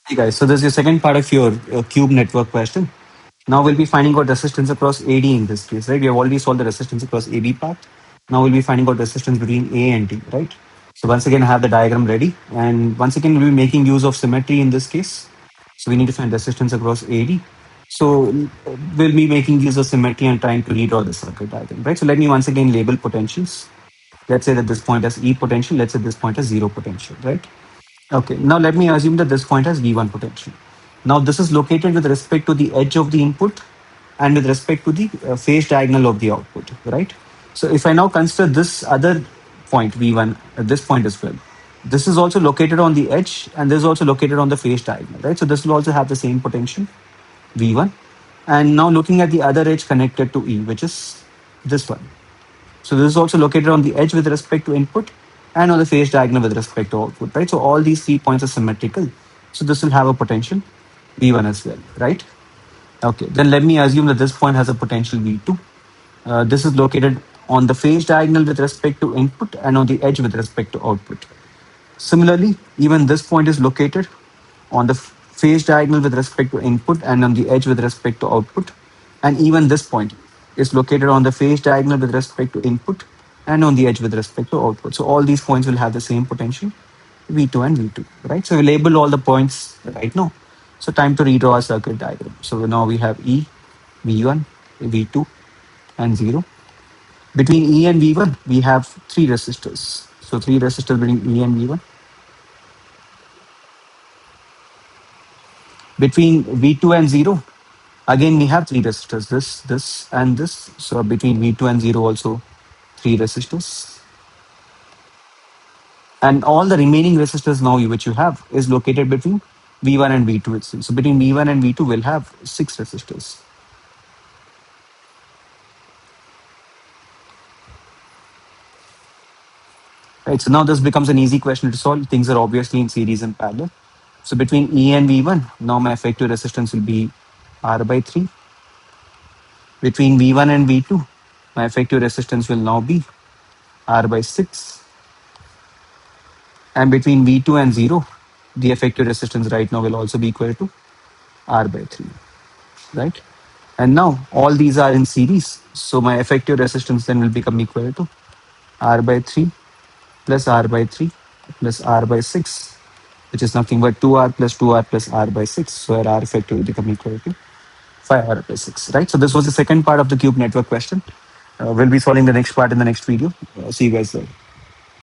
Hey guys, so this is your second part of your cube network question. Now we'll be finding out resistance across AD in this case, right? We have already solved the resistance across AB part. Now we'll be finding out resistance between A and D, right? So once again, I have the diagram ready. And once again, we'll be making use of symmetry in this case. So we need to find resistance across AD. So we'll be making use of symmetry and trying to redraw the circuit diagram, right? So let me once again label potentials. Let's say that this point has E potential. Let's say this point has zero potential, right? Okay, now let me assume that this point has V1 potential. Now this is located with respect to the edge of the input and with respect to the phase diagonal of the output, right? So if I now consider this other point V1 at this point as well, this is also located on the edge and this is also located on the phase diagonal, right? So this will also have the same potential V1. And now looking at the other edge connected to E, which is this one. So this is also located on the edge with respect to input and on the phase diagonal with respect to output, right? So all these 3 points are symmetrical. So this will have a potential V1 as well, right? Okay, then let me assume that this point has a potential V2. This is located on the phase diagonal with respect to input and on the edge with respect to output. Similarly, even this point is located on the phase diagonal with respect to input and on the edge with respect to output. And even this point is located on the phase diagonal with respect to input and on the edge with respect to output. So all these points will have the same potential, V2 and V2, right? So we label all the points right now. So time to redraw a circuit diagram. So now we have E, V1, V2, and 0. Between E and V1, we have three resistors. So three resistors between E and V1. Between V2 and 0, again we have three resistors, this, and this. So between V2 and 0 also three resistors. And all the remaining resistors now which you have is located between V1 and V2 itself. So between V1 and V2 we'll have six resistors. Right, so now this becomes an easy question to solve. Things are obviously in series and parallel. So between E and V1, now my effective resistance will be R by 3. Between V1 and V2, my effective resistance will now be R by 6. And between V2 and 0, the effective resistance right now will also be equal to R by 3, right? And now all these are in series. So my effective resistance then will become equal to R by 3 plus R by 3 plus R by 6, which is nothing but 2R plus 2R plus R by 6. So R effective will become equal to 5R by 6, right? So this was the second part of the cube network question. We'll be solving the next part in the next video. See you guys there.